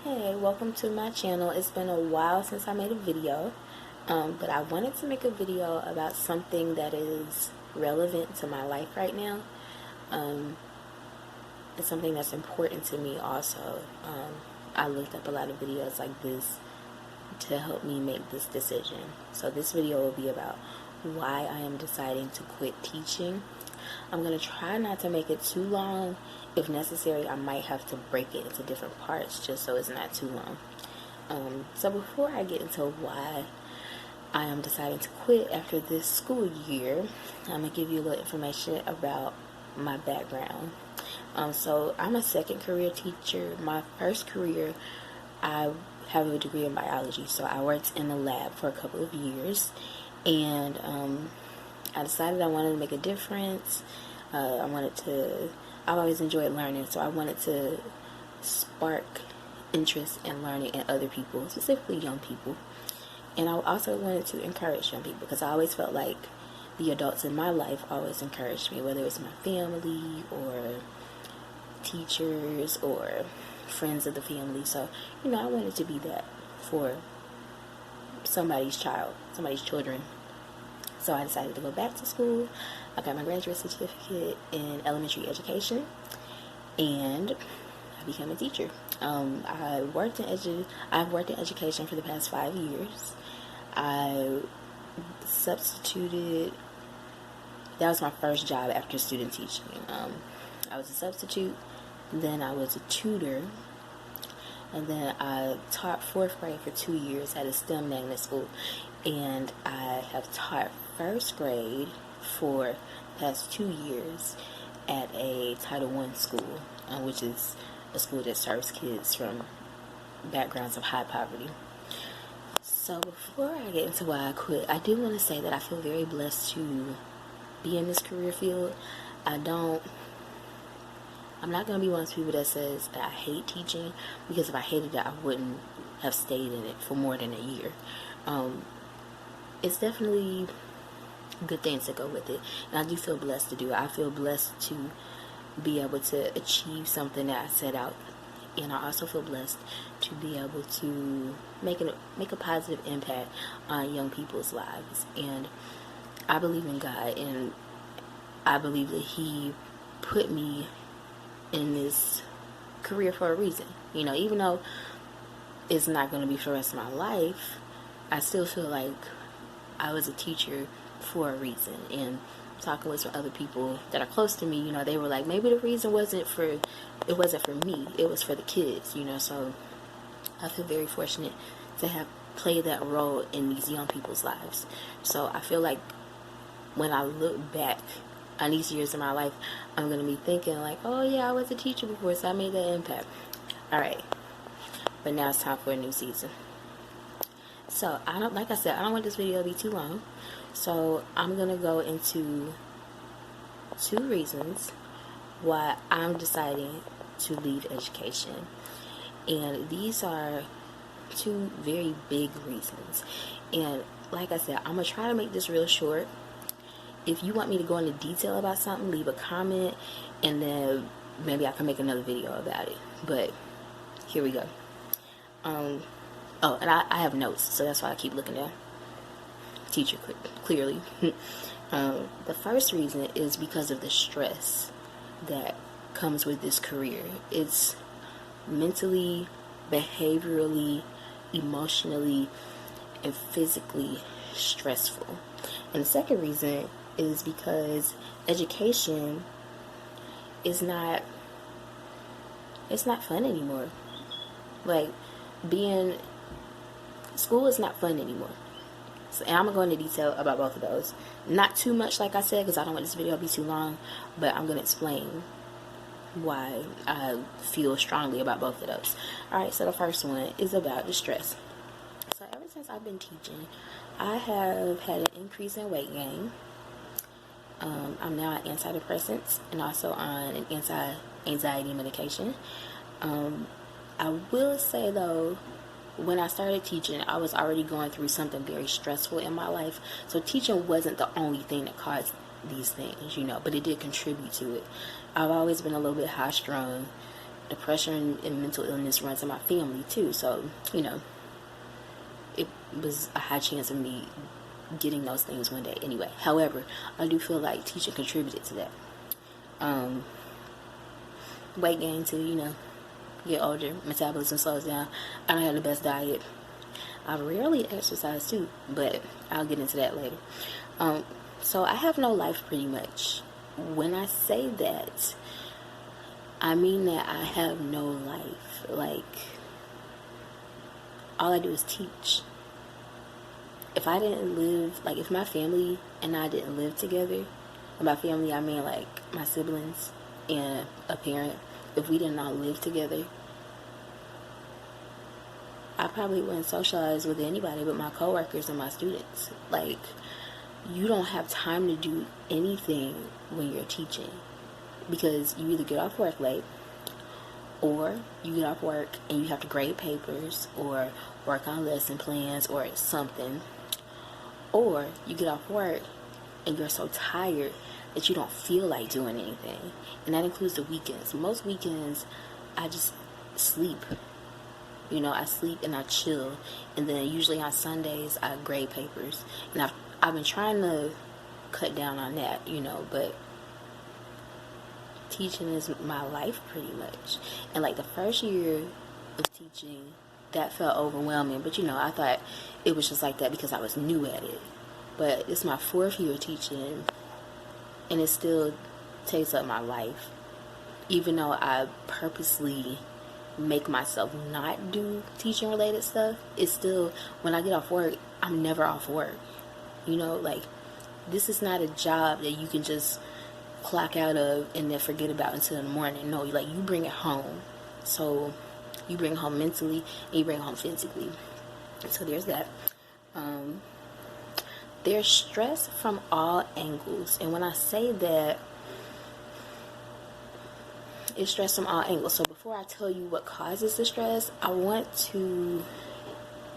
Hey, welcome to my channel. It's been a while since I made a video, but I wanted to make a video about something that is relevant to my life right now. It's something that's important to me also. I looked up a lot of videos like this to help me make this decision. So this video will be about why I am deciding to quit teaching. I'm going to try not to make it too long. If necessary, I might have to break it into different parts just so it's not too long. So before I get into why I am deciding to quit after this school year, I'm going to give you a little information about my background. So I'm a second career teacher. My first career, I have a degree in biology, so I worked in the lab for a couple of years, and I decided I wanted to make a difference. I've always enjoyed learning, so I wanted to spark interest in learning in other people, specifically young people. And I also wanted to encourage young people because I always felt like the adults in my life always encouraged me, whether it's my family or teachers or friends of the family. So, I wanted to be that for somebody's children. So I decided to go back to school. I got my graduate certificate in elementary education, and I became a teacher. I've worked in education for the past 5 years. I substituted. That was my first job after student teaching. I was a substitute, then I was a tutor, and then I taught 4th grade for 2 years at a STEM magnet school, and I have taught 1st grade for the past 2 years at a Title I school, which is a school that serves kids from backgrounds of high poverty. So before I get into why I quit, I do want to say that I feel very blessed to be in this career field. I'm not going to be one of those people that says that I hate teaching, because if I hated it, I wouldn't have stayed in it for more than a year. It's definitely good things to go with it, and I do feel blessed to do it. I feel blessed to be able to achieve something that I set out, and I also feel blessed to be able to make a positive impact on young people's lives. And I believe in God, and I believe that He put me in this career for a reason. Even though it's not going to be for the rest of my life, I still feel like I was a teacher for a reason. And talking with some other people that are close to me, they were like, maybe the reason wasn't for me, it was for the kids. So I feel very fortunate to have played that role in these young people's lives. So I feel like when I look back on these years of my life, I'm going to be thinking like, oh yeah, I was a teacher before, so I made that impact. Alright, but now it's time for a new season. So I don't want this video to be too long, so I'm going to go into 2 reasons why I'm deciding to leave education. And these are 2 very big reasons. And like I said, I'm going to try to make this real short. If you want me to go into detail about something, leave a comment, and then maybe I can make another video about it. But here we go. And I have notes, so that's why I keep looking at teacher clearly. The first reason is because of the stress that comes with this career. It's mentally, behaviorally, emotionally, and physically stressful. And the second reason is because education is not fun anymore. Like, school is not fun anymore. So, and I'm going to go into detail about both of those. Not too much, like I said, because I don't want this video to be too long, but I'm going to explain why I feel strongly about both of those. Alright, so the first one is about the stress. So ever since I've been teaching, I have had an increase in weight gain. I'm now on antidepressants and also on an anti-anxiety medication. I will say though, when I started teaching, I was already going through something very stressful in my life. So teaching wasn't the only thing that caused these things, but it did contribute to it. I've always been a little bit high strung. depression and mental illness runs in my family too. So, you know, it was a high chance of me getting those things one day anyway. However, I do feel like teaching contributed to that. Weight gain too, you know, get older, metabolism slows down. I don't have the best diet. I rarely exercise too, but I'll get into that later. So I have no life pretty much. When I say that, I mean that I have no life. Like, all I do is teach. If I didn't live, like if my family and I didn't live together, and by family I mean like my siblings and a parent, if we did not live together, I probably wouldn't socialize with anybody but my coworkers and my students. Like, you don't have time to do anything when you're teaching, because you either get off work late, or you get off work and you have to grade papers or work on lesson plans or something, or you get off work and you're so tired that you don't feel like doing anything. And that includes the weekends. Most weekends I just sleep. You know, I sleep and I chill, and then usually on Sundays I grade papers. And I've been trying to cut down on that, you know, but teaching is my life pretty much. And like the first year of teaching, that felt overwhelming, but you know, I thought it was just like that because I was new at it. But it's my 4th year teaching, and it still takes up my life, even though I purposely make myself not do teaching related stuff. It's still, when I get off work, I'm never off work. You know, like, this is not a job that you can just clock out of and then forget about until the morning. No, like, you bring it home. So you bring it home mentally and you bring it home physically. So there's that. There's stress from all angles, and when I say that, it's stress from all angles. So before I tell you what causes the stress, I want to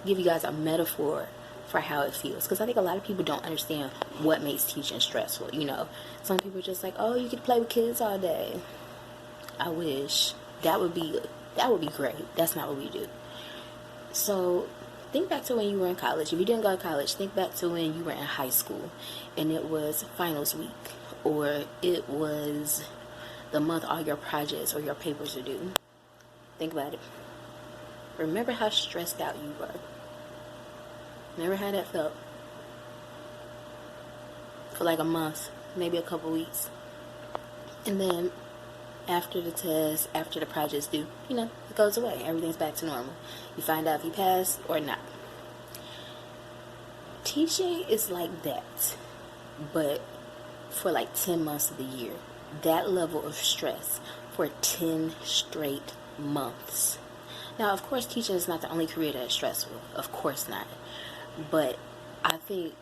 give you guys a metaphor for how it feels, because I think a lot of people don't understand what makes teaching stressful. You know, some people are just like, oh, you get to play with kids all day. I wish. That would be great. That's not what we do. So think back to when you were in college. If you didn't go to college, think back to when you were in high school and it was finals week, or it was the month all your projects or your papers are due. Think about it. Remember how stressed out you were. Remember how that felt for like a month, maybe a couple weeks. And then after the test, after the project's due, you know, it goes away. Everything's back to normal. You find out if you pass or not. Teaching is like that, but for like 10 months of the year. That level of stress for 10 straight months. Now, of course, teaching is not the only career that is stressful. Of course not. But I think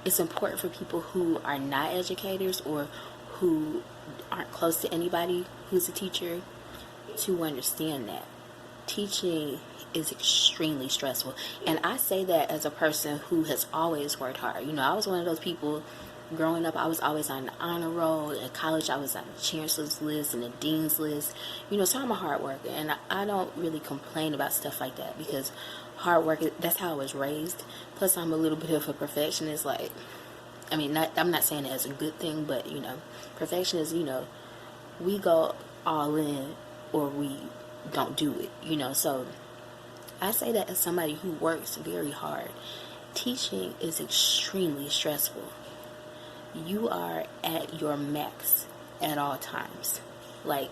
it's important for people who are not educators or who aren't close to anybody who's a teacher to understand that teaching is extremely stressful. And I say that as a person who has always worked hard. You know, I was one of those people growing up. I was always on the honor roll. In college, I was on the chancellor's list and the dean's list. You know, so I'm a hard worker, and I don't really complain about stuff like that, because hard work, that's how I was raised. Plus, I'm a little bit of a perfectionist. Like, I mean, I'm not saying that as a good thing, but, you know, perfection is, you know, we go all in or we don't do it, you know. So I say that as somebody who works very hard. Teaching is extremely stressful. You are at your max at all times. Like,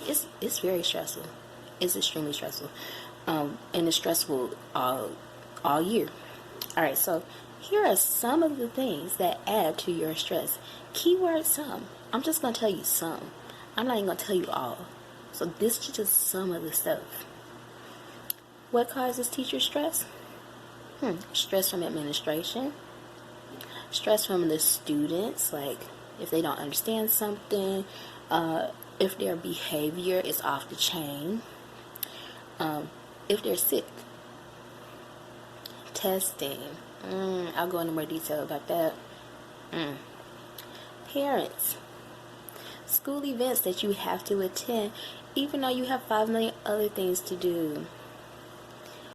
it's very stressful. It's extremely stressful. And it's stressful all year. Alright, so here are some of the things that add to your stress. Keyword some. I'm just going to tell you some. I'm not even going to tell you all. So this is just some of the stuff. What causes teacher stress? Stress from administration. Stress from the students, like if they don't understand something, if their behavior is off the chain, if they're sick. Testing. I'll go into more detail about that. Parents. school events that you have to attend, even though you have 5 million other things to do.